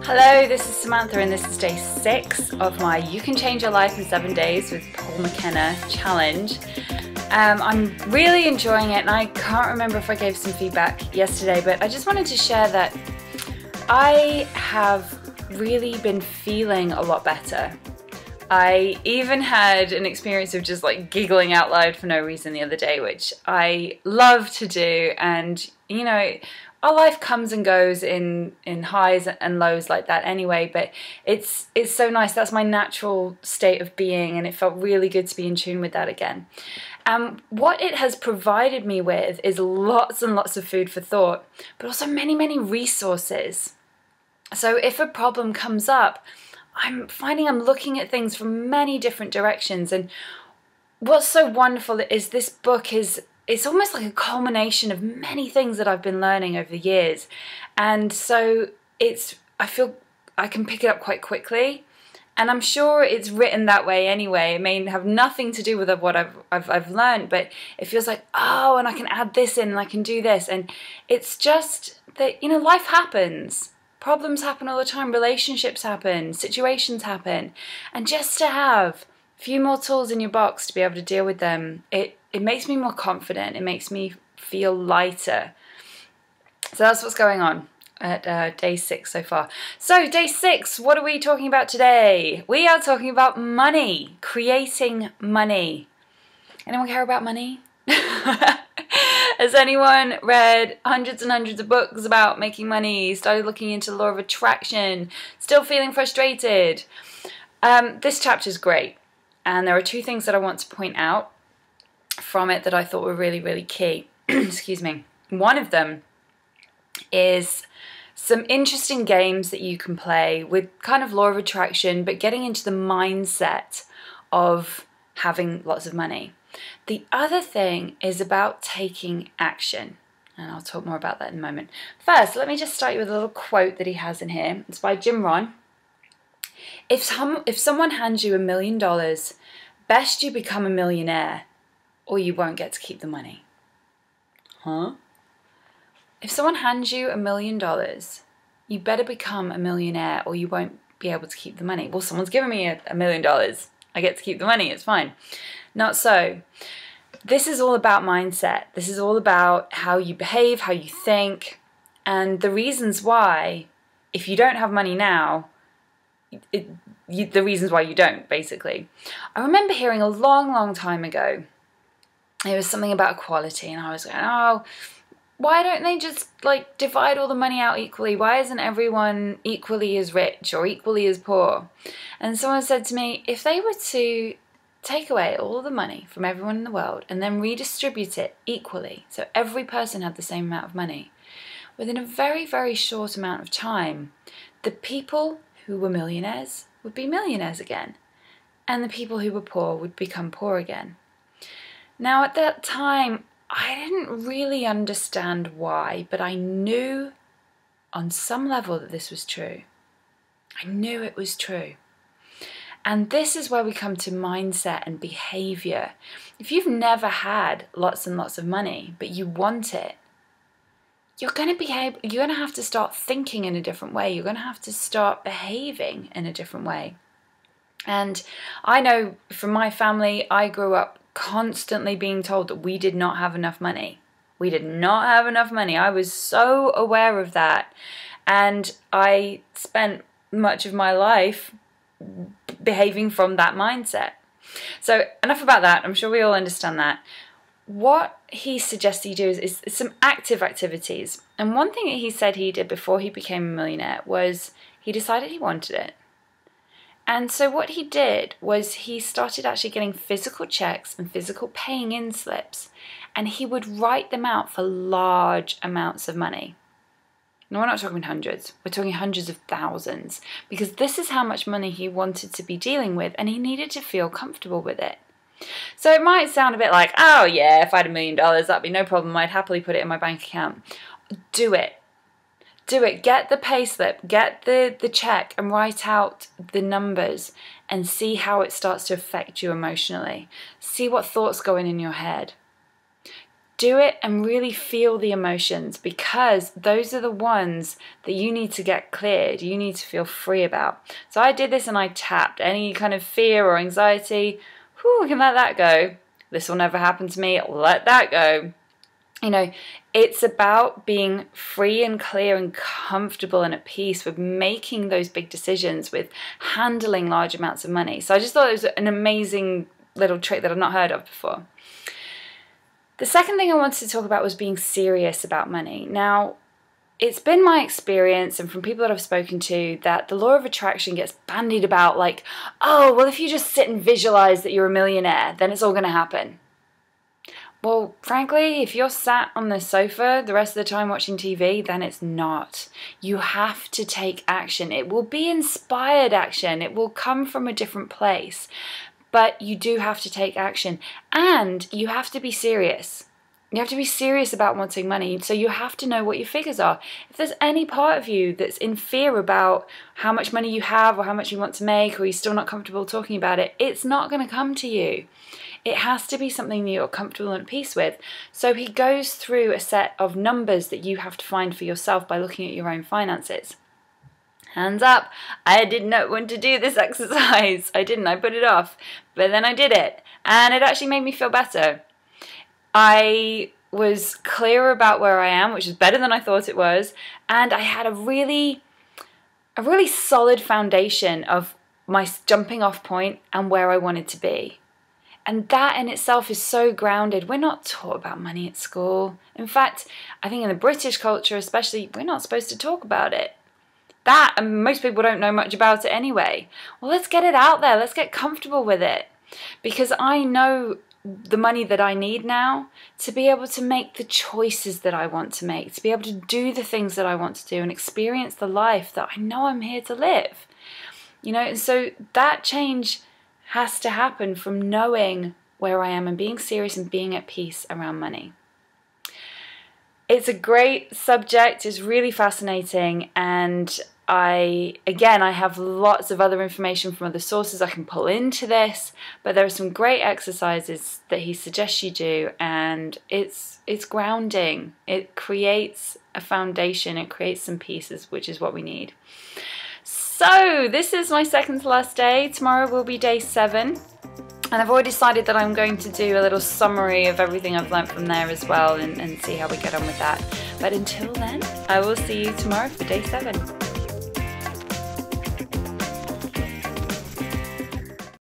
Hello, this is Samantha and this is day 6 of my You Can Change Your Life in 7 Days with Paul McKenna challenge. I'm really enjoying it and I can't remember if I gave some feedback yesterday, but I just wanted to share that I have really been feeling a lot better. I even had an experience of just like giggling out loud for no reason the other day, which I love to do, and you know, our life comes and goes in highs and lows like that anyway, but it's so nice. That's my natural state of being, and it felt really good to be in tune with that again. What it has provided me with is lots and lots of food for thought, but also many resources. So if a problem comes up, I'm finding I'm looking at things from many different directions, and what's so wonderful is this book it's almost like a culmination of many things that I've been learning over the years, and so I feel I can pick it up quite quickly, and I'm sure it's written that way anyway. It may have nothing to do with what I've learned, but it feels like, oh, and I can add this in and I can do this, and it's just that, you know, life happens. Problems happen all the time, relationships happen, situations happen, and just to have a few more tools in your box to be able to deal with them, it makes me more confident, it makes me feel lighter. So that's what's going on at day 6 so far. So day 6, what are we talking about today? We are talking about money, creating money. Anyone care about money? Has anyone read hundreds and hundreds of books about making money, started looking into the law of attraction, still feeling frustrated? This chapter is great, and there are 2 things that I want to point out from it that I thought were really key. Excuse me. One of them is some interesting games that you can play with kind of law of attraction, but getting into the mindset of having lots of money. The other thing is about taking action, and I'll talk more about that in a moment. First, let me just start you with a little quote that he has in here. It's by Jim Rohn. If someone hands you $1 million, best you become a millionaire, or you won't get to keep the money. Huh? If someone hands you $1 million, you better become a millionaire, or you won't be able to keep the money. Well, someone's given me $1 million. I get to keep the money, it's fine. Not so. This is all about mindset. This is all about how you behave, how you think, and the reasons why, if you don't have money now, the reasons why you don't, basically. I remember hearing a long time ago, it was something about equality, and I was going, oh, why don't they just like divide all the money out equally? Why isn't everyone equally as rich or equally as poor? And someone said to me, if they were to take away all the money from everyone in the world and then redistribute it equally, so every person had the same amount of money, within a very short amount of time, the people who were millionaires would be millionaires again, and the people who were poor would become poor again. Now at that time, I didn't really understand why, but I knew on some level that this was true. I knew it was true. And this is where we come to mindset and behavior. If you've never had lots and lots of money, but you want it, you're going to have to start thinking in a different way. You're going to have to start behaving in a different way. And I know from my family, I grew up constantly being told that we did not have enough money. We did not have enough money. I was so aware of that. And I spent much of my life behaving from that mindset. So enough about that. I'm sure we all understand that. What he suggests you do is some active activities. And one thing that he said he did before he became a millionaire was he decided he wanted it. And so what he did was he started actually getting physical checks and physical paying in slips, and he would write them out for large amounts of money. No, we're not talking hundreds, we're talking hundreds of thousands, because this is how much money he wanted to be dealing with, and he needed to feel comfortable with it. So it might sound a bit like, oh yeah, if I had $1 million, that'd be no problem, I'd happily put it in my bank account. Do it. Do it. Get the pay slip, get the check, and write out the numbers and see how it starts to affect you emotionally. See what thoughts go in your head. do it and really feel the emotions, because those are the ones that you need to get cleared, you need to feel free about. So I did this and I tapped any kind of fear or anxiety. Whew, we can let that go. This will never happen to me. Let that go. You know, it's about being free and clear and comfortable and at peace with making those big decisions, with handling large amounts of money. So I just thought it was an amazing little trick that I've not heard of before. The second thing I wanted to talk about was being serious about money. Now, it's been my experience, and from people that I've spoken to, that the law of attraction gets bandied about like, oh, well, if you just sit and visualize that you're a millionaire, then it's all going to happen. Well, frankly, if you're sat on the sofa the rest of the time watching TV, then it's not. You have to take action. It will be inspired action. It will come from a different place. But you do have to take action. And you have to be serious. You have to be serious about wanting money. So you have to know what your figures are. If there's any part of you that's in fear about how much money you have or how much you want to make, or you're still not comfortable talking about it, it's not going to come to you. It has to be something that you're comfortable and at peace with. So he goes through a set of numbers that you have to find for yourself by looking at your own finances. Hands up, I did not want to do this exercise. I didn't, I put it off. But then I did it, and it actually made me feel better. I was clearer about where I am, which is better than I thought it was, and I had a really solid foundation of my jumping off point and where I wanted to be. And that in itself is so grounded. We're not taught about money at school. In fact, I think in the British culture especially, we're not supposed to talk about it. That, and most people don't know much about it anyway. Well, let's get it out there. Let's get comfortable with it. Because I know the money that I need now to be able to make the choices that I want to make, to be able to do the things that I want to do and experience the life that I know I'm here to live. You know, and so that change has to happen from knowing where I am and being serious and being at peace around money. It's a great subject, it's really fascinating, and I have lots of other information from other sources I can pull into this, but there are some great exercises that he suggests you do, and it's grounding. It creates a foundation, it creates some pieces, which is what we need. So this is my second to last day. Tomorrow will be day 7. And I've already decided that I'm going to do a little summary of everything I've learned from there as well, and see how we get on with that. But until then, I will see you tomorrow for day 7.